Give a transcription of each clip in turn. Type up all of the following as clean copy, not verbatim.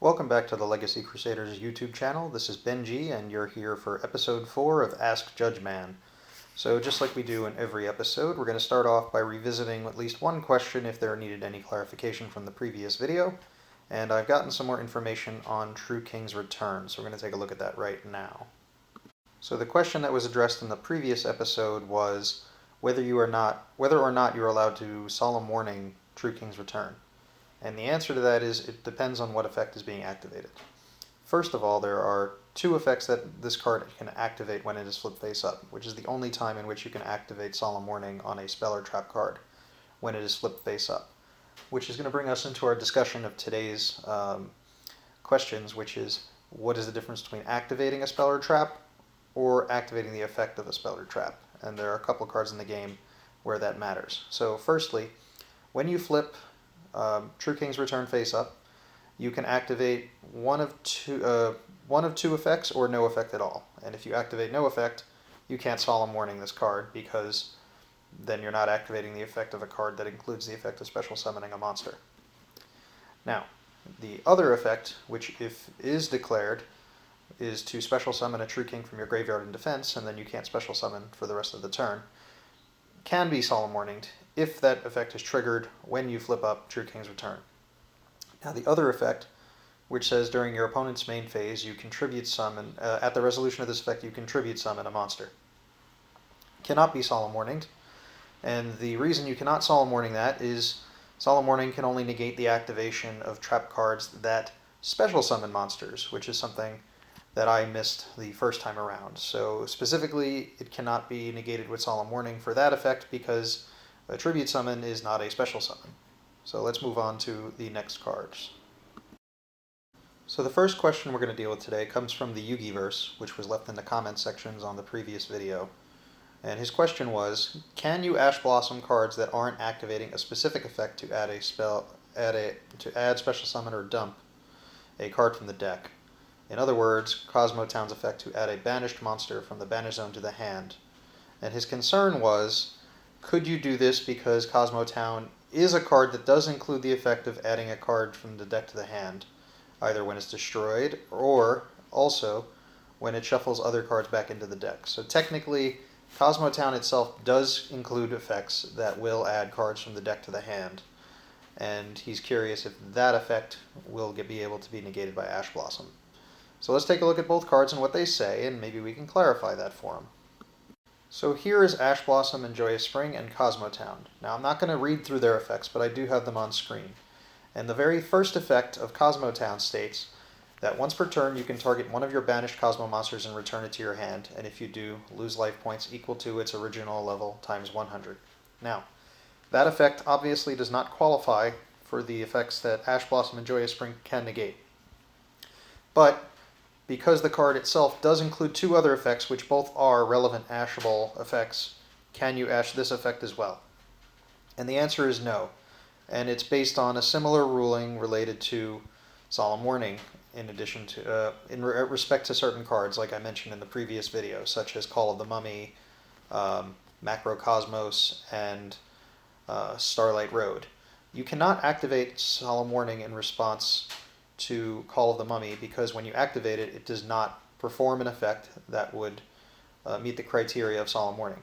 Welcome back to the Legacy Crusaders YouTube channel. This is Benji, and you're here for episode 4 of Ask Judge Man. So just like we do in every episode, we're going to start off by revisiting at least one question if there needed any clarification from the previous video. And I've gotten some more information on True King's return, so we're going to take a look at that right now. So the question that was addressed in the previous episode was whether or not you're allowed to solemn warning True King's return. And the answer to that is it depends on what effect is being activated. First of all, there are two effects that this card can activate when it is flipped face up, which is the only time in which you can activate Solemn Warning on a spell or trap card, when it is flipped face up. Which is going to bring us into our discussion of today's questions, which is what is the difference between activating a spell or trap or activating the effect of a spell or trap? And there are a couple cards in the game where that matters. So firstly, when you flip True King's Return face up, you can activate one of two effects or no effect at all. And if you activate no effect, you can't Solemn Warning this card because then you're not activating the effect of a card that includes the effect of special summoning a monster. Now, the other effect, which if is declared, is to special summon a True King from your graveyard in defense, and then you can't special summon for the rest of the turn, can be Solemn Warninged if that effect is triggered when you flip up True King's Return. Now the other effect, which says during your opponent's main phase you contribute summon, at the resolution of this effect you contribute summon a monster, cannot be Solemn Warninged. And the reason you cannot Solemn Warning that is Solemn Warning can only negate the activation of trap cards that special summon monsters, which is something that I missed the first time around. So specifically, it cannot be negated with Solemn Warning for that effect because a tribute summon is not a special summon. So let's move on to the next cards. So the first question we're going to deal with today comes from the Yugi-verse, which was left in the comment sections on the previous video. And his question was, can you Ash Blossom cards that aren't activating a specific effect to add special summon or dump a card from the deck? In other words, Cosmo Town's effect to add a banished monster from the banish zone to the hand. And his concern was, could you do this because Cosmo Town is a card that does include the effect of adding a card from the deck to the hand, either when it's destroyed or also when it shuffles other cards back into the deck. So technically, Cosmo Town itself does include effects that will add cards from the deck to the hand. And he's curious if that effect will be able to be negated by Ash Blossom. So let's take a look at both cards and what they say, and maybe we can clarify that for him. So here is Ash Blossom and Joyous Spring and Cosmo Town. Now I'm not going to read through their effects, but I do have them on screen. And the very first effect of Cosmo Town states that once per turn you can target one of your banished Cosmo monsters and return it to your hand, and if you do, lose life points equal to its original level times 100. Now, that effect obviously does not qualify for the effects that Ash Blossom and Joyous Spring can negate. But because the card itself does include two other effects, which both are relevant ashable effects, can you ash this effect as well? And the answer is no. And it's based on a similar ruling related to Solemn Warning, in addition to, in respect to certain cards, like I mentioned in the previous video, such as Call of the Mummy, Macrocosmos, and Starlight Road. You cannot activate Solemn Warning in response to Call of the Mummy because when you activate it, it does not perform an effect that would meet the criteria of Solemn Warning.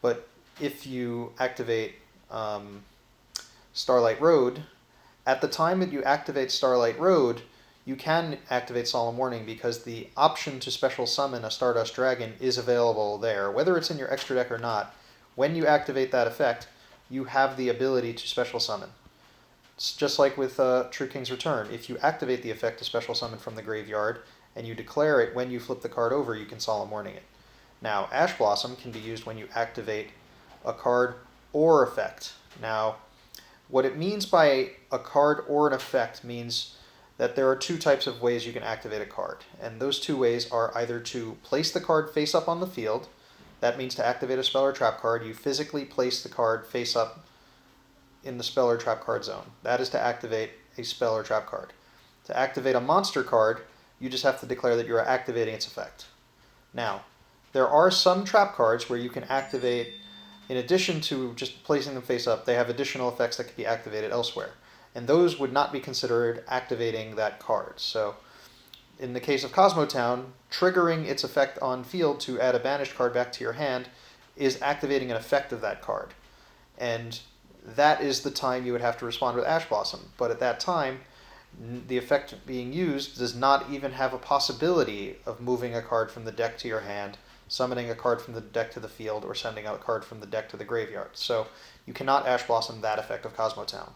But if you activate Starlight Road, at the time that you activate Starlight Road, you can activate Solemn Warning because the option to special summon a Stardust Dragon is available there. Whether it's in your extra deck or not, when you activate that effect, you have the ability to special summon. It's just like with True King's Return. If you activate the effect to special summon from the graveyard, and you declare it when you flip the card over, you can Solemn Warning it. Now, Ash Blossom can be used when you activate a card or effect. Now, what it means by a card or an effect means that there are two types of ways you can activate a card. And those two ways are either to place the card face up on the field. That means to activate a spell or trap card, you physically place the card face up in the spell or trap card zone. That is to activate a spell or trap card. To activate a monster card, you just have to declare that you are activating its effect. Now, there are some trap cards where you can activate, in addition to just placing them face up, they have additional effects that can be activated elsewhere. and those would not be considered activating that card. So in the case of Cosmotown, triggering its effect on field to add a banished card back to your hand is activating an effect of that card. And that is the time you would have to respond with Ash Blossom. But at that time, the effect being used does not even have a possibility of moving a card from the deck to your hand, summoning a card from the deck to the field, or sending out a card from the deck to the graveyard. So you cannot Ash Blossom that effect of Cosmotown.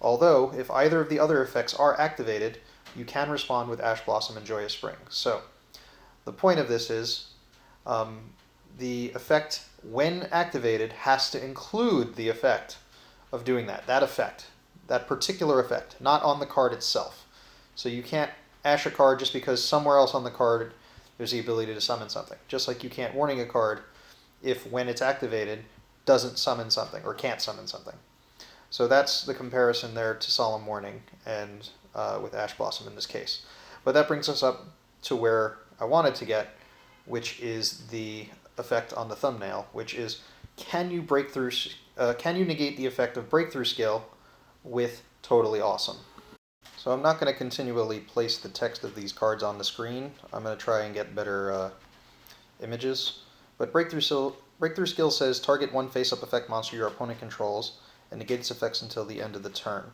Although, if either of the other effects are activated, you can respond with Ash Blossom and Joyous Spring. So the point of this is the effect, when activated, has to include the effect of doing that. That effect. That particular effect, not on the card itself. So you can't Ash a card just because somewhere else on the card there's the ability to summon something. Just like you can't Warning a card if, when it's activated, doesn't summon something or can't summon something. So that's the comparison there to Solemn Warning and with Ash Blossom in this case. But that brings us up to where I wanted to get, which is the effect on the thumbnail, which is can you negate the effect of Breakthrough Skill with Toadally Awesome? So I'm not going to continually place the text of these cards on the screen. I'm going to try and get better images. But Breakthrough Skill says target one face-up effect monster your opponent controls and negate its effects until the end of the turn.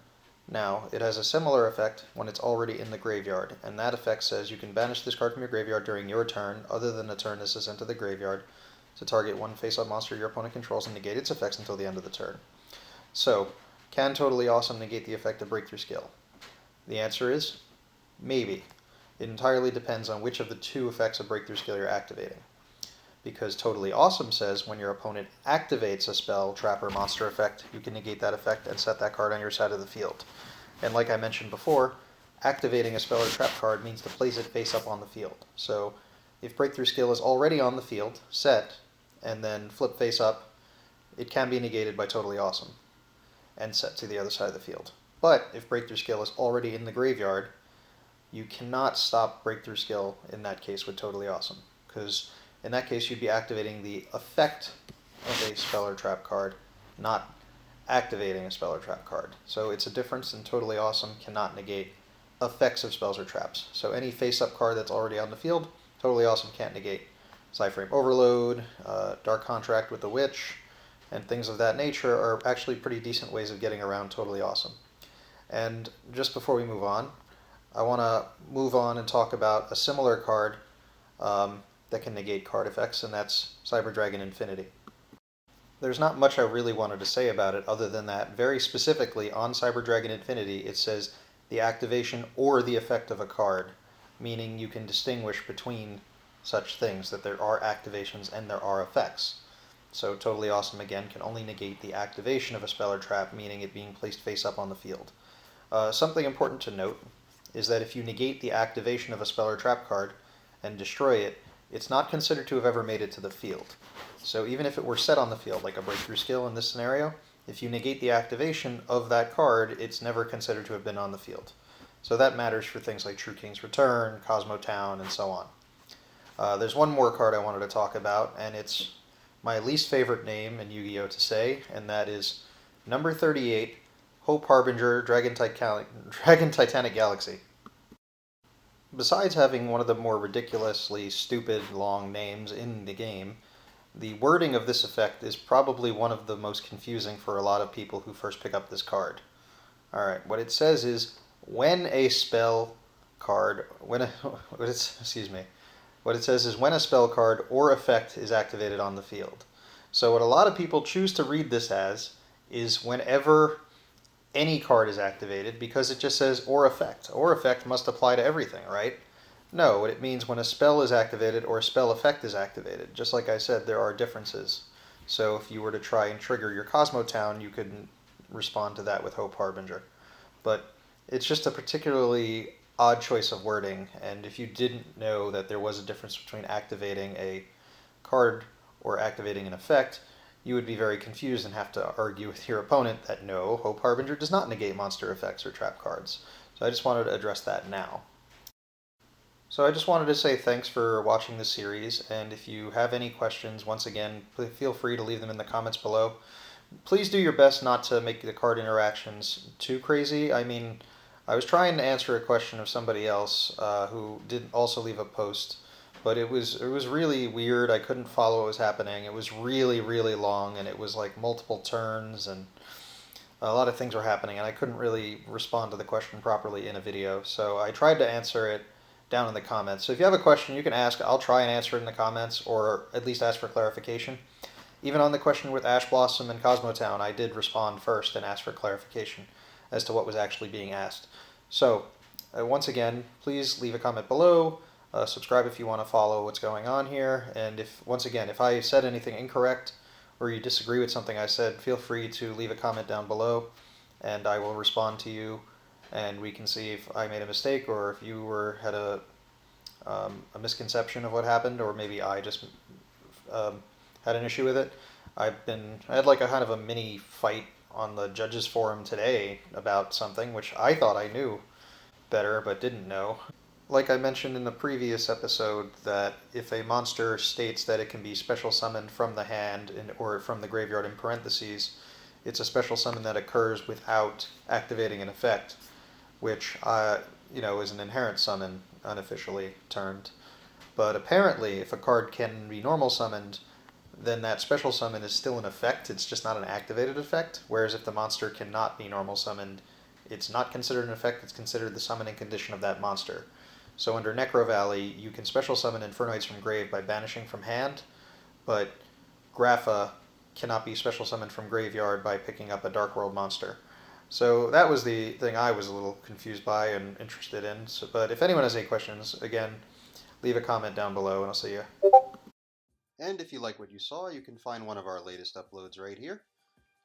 Now, it has a similar effect when it's already in the graveyard, and that effect says you can banish this card from your graveyard during your turn, other than the turn this is sent to the graveyard, to target one face-up monster your opponent controls and negate its effects until the end of the turn. So, can Toadally Awesome negate the effect of Breakthrough Skill? The answer is maybe. It entirely depends on which of the two effects of Breakthrough Skill you're activating. Because Toadally Awesome says when your opponent activates a spell, trap, or monster effect, you can negate that effect and set that card on your side of the field. And like I mentioned before, activating a spell or trap card means to place it face up on the field. So if Breakthrough Skill is already on the field, set, and then flip face up, it can be negated by Toadally Awesome and set to the other side of the field. But if Breakthrough Skill is already in the graveyard, you cannot stop Breakthrough Skill in that case with Toadally Awesome, because in that case you'd be activating the effect of a spell or trap card, not activating a spell or trap card. So it's a difference, and Toadally Awesome cannot negate effects of spells or traps. So any face-up card that's already on the field, Toadally Awesome can't negate. Cyframe Overload, Dark Contract with the Witch, and things of that nature are actually pretty decent ways of getting around Toadally Awesome. And just before we move on, I want to move on and talk about a similar card that can negate card effects, and that's Cyber Dragon Infinity. There's not much I really wanted to say about it other than that very specifically on Cyber Dragon Infinity it says the activation or the effect of a card, meaning you can distinguish between such things, that there are activations and there are effects. So Toadally Awesome again can only negate the activation of a spell or trap, meaning it being placed face up on the field. Something important to note is that if you negate the activation of a spell or trap card and destroy it, it's not considered to have ever made it to the field. So even if it were set on the field, like a Breakthrough Skill in this scenario, if you negate the activation of that card, it's never considered to have been on the field. So that matters for things like True King's Return, Cosmotown, and so on. There's one more card I wanted to talk about, and it's my least favorite name in Yu-Gi-Oh! To say, and that is number 38, Hope Harbinger, Dragon Titanic Galaxy. Besides having one of the more ridiculously stupid long names in the game, the wording of this effect is probably one of the most confusing for a lot of people who first pick up this card. Alright, what it says is, when a spell card, what it says is when a spell card or effect is activated on the field. So what a lot of people choose to read this as is whenever any card is activated, because it just says or effect. Or effect must apply to everything, right? No, it means when a spell is activated or a spell effect is activated. Just like I said, there are differences. So if you were to try and trigger your Cosmotown, you could respond to that with Hope Harbinger. But it's just a particularly odd choice of wording, and if you didn't know that there was a difference between activating a card or activating an effect, you would be very confused and have to argue with your opponent that no, Hope Harbinger does not negate monster effects or trap cards. So I just wanted to address that now. So I just wanted to say thanks for watching this series, and if you have any questions, once again, feel free to leave them in the comments below. please do your best not to make the card interactions too crazy. I mean, I was trying to answer a question of somebody else who did also leave a post, but it was really weird. I couldn't follow what was happening. It was really really long, and it was like multiple turns, and a lot of things were happening, and I couldn't really respond to the question properly in a video. So I tried to answer it down in the comments. So if you have a question, you can ask. I'll try and answer it in the comments, or at least ask for clarification. Even on the question with Ash Blossom and Cosmotown, I did respond first and ask for clarification as to what was actually being asked. So, once again, please leave a comment below. Subscribe if you want to follow what's going on here. And once again, if I said anything incorrect or you disagree with something I said, feel free to leave a comment down below, and I will respond to you. And we can see if I made a mistake or if you had a misconception of what happened, or maybe I just had an issue with it. I had like a kind of a mini fight on the judges forum today about something which I thought I knew better but didn't know. Like I mentioned in the previous episode, that if a monster states that it can be special summoned from the hand or from the graveyard in parentheses, it's a special summon that occurs without activating an effect, which is an inherent summon, unofficially termed. But apparently, if a card can be normal summoned, then that special summon is still in effect. It's just not an activated effect. Whereas if the monster cannot be normal summoned, it's not considered an effect. It's considered the summoning condition of that monster. So under Necro Valley, you can special summon Infernoids from grave by banishing from hand, but Grapha cannot be special summoned from graveyard by picking up a Dark World monster. So that was the thing I was a little confused by and interested in. But if anyone has any questions, again, leave a comment down below and I'll see you. And if you like what you saw, you can find one of our latest uploads right here.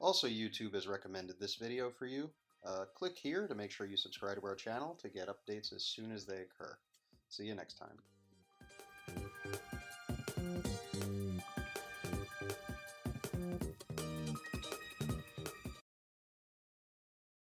Also, YouTube has recommended this video for you. Click here to make sure you subscribe to our channel to get updates as soon as they occur. See you next time.